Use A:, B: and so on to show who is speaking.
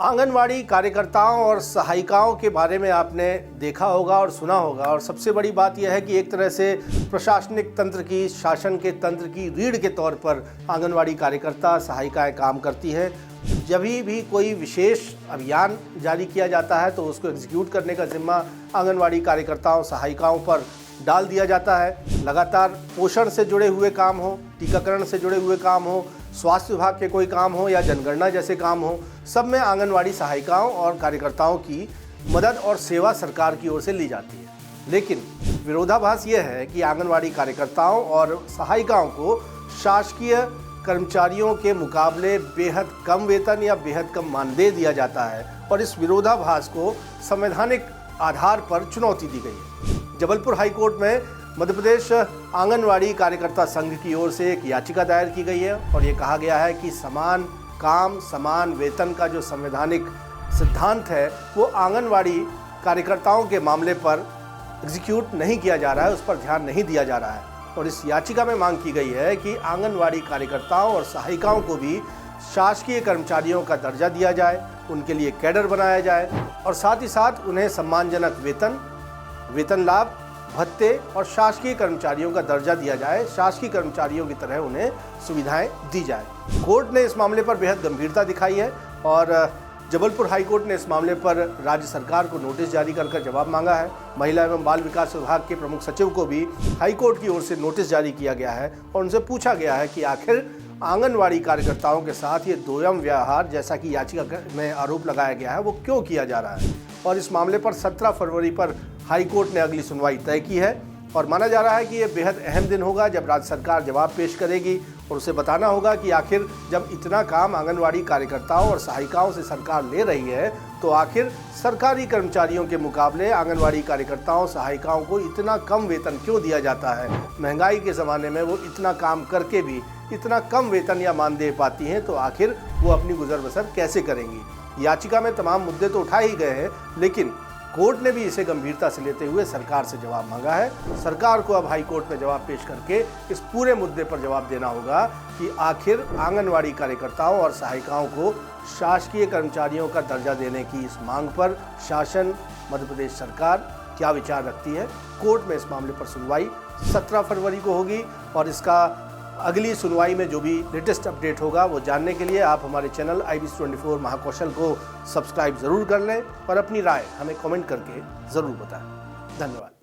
A: आंगनवाड़ी कार्यकर्ताओं और सहायिकाओं के बारे में आपने देखा होगा और सुना होगा, और सबसे बड़ी बात यह है कि एक तरह से प्रशासनिक तंत्र की, शासन के तंत्र की रीढ़ के तौर पर आंगनवाड़ी कार्यकर्ता सहायिकाएं काम करती हैं। जब भी कोई विशेष अभियान जारी किया जाता है तो उसको एग्जीक्यूट करने का जिम्मा आंगनवाड़ी कार्यकर्ताओं सहायिकाओं पर डाल दिया जाता है। लगातार पोषण से जुड़े हुए काम हो, टीकाकरण से जुड़े हुए काम हो, स्वास्थ्य विभाग के कोई काम हो या जनगणना जैसे काम हो, सब में आंगनवाड़ी सहायिकाओं और कार्यकर्ताओं की मदद और सेवा सरकार की ओर से ली जाती है। लेकिन विरोधाभास यह है कि आंगनवाड़ी कार्यकर्ताओं और सहायिकाओं को शासकीय कर्मचारियों के मुकाबले बेहद कम वेतन या बेहद कम मानदेय दिया जाता है, और इस विरोधाभास को संवैधानिक आधार पर चुनौती दी गई है। जबलपुर हाईकोर्ट में मध्य प्रदेश आंगनवाड़ी कार्यकर्ता संघ की ओर से एक याचिका दायर की गई है, और ये कहा गया है कि समान काम समान वेतन का जो संवैधानिक सिद्धांत है वो आंगनवाड़ी कार्यकर्ताओं के मामले पर एग्जीक्यूट नहीं किया जा रहा है, उस पर ध्यान नहीं दिया जा रहा है। और इस याचिका में मांग की गई है कि आंगनवाड़ी कार्यकर्ताओं और सहायिकाओं को भी शासकीय कर्मचारियों का दर्जा दिया जाए, उनके लिए कैडर बनाया जाए, और साथ ही साथ उन्हें सम्मानजनक वेतन लाभ, भत्ते और शासकीय कर्मचारियों का दर्जा दिया जाए। शासकीय कर्मचारियों की तरह उन्हें सुविधाएं दी जाए। कोर्ट ने इस मामले पर बेहद गंभीरता दिखाई है, और जबलपुर हाईकोर्ट ने इस मामले पर राज्य सरकार को नोटिस जारी कर जवाब मांगा है। महिला एवं बाल विकास विभाग के प्रमुख सचिव को भी हाईकोर्ट की ओर से नोटिस जारी किया गया है, और उनसे पूछा गया है कि आखिर आंगनवाड़ी कार्यकर्ताओं के साथ ये दोयम व्यवहार, जैसा कि याचिका में आरोप लगाया गया है, वो क्यों किया जा रहा है। और इस मामले पर 17 फरवरी पर हाईकोर्ट ने अगली सुनवाई तय की है, और माना जा रहा है कि ये बेहद अहम दिन होगा जब राज्य सरकार जवाब पेश करेगी, और उसे बताना होगा कि आखिर जब इतना काम आंगनवाड़ी कार्यकर्ताओं और सहायिकाओं से सरकार ले रही है, तो आखिर सरकारी कर्मचारियों के मुकाबले आंगनवाड़ी कार्यकर्ताओं सहायिकाओं को इतना कम वेतन क्यों दिया जाता है। महंगाई के ज़माने में वो इतना काम करके भी इतना कम वेतन या मानदेय पाती हैं, तो आखिर वो अपनी गुजर बसर कैसे करेंगी। याचिका में तमाम मुद्दे तो उठा ही गए हैं, लेकिन कोर्ट ने भी इसे गंभीरता से लेते हुए सरकार से जवाब मांगा है। सरकार को अब हाई कोर्ट में जवाब पेश करके इस पूरे मुद्दे पर जवाब देना होगा कि आखिर आंगनवाड़ी कार्यकर्ताओं और सहायिकाओं को शासकीय कर्मचारियों का दर्जा देने की इस मांग पर शासन, मध्य प्रदेश सरकार क्या विचार रखती है। कोर्ट में इस मामले पर सुनवाई 17 फरवरी को होगी, और इसका अगली सुनवाई में जो भी लेटेस्ट अपडेट होगा वो जानने के लिए आप हमारे चैनल IBC24 महाकौशल को सब्सक्राइब ज़रूर कर लें, और अपनी राय हमें कमेंट करके ज़रूर बताएं। धन्यवाद।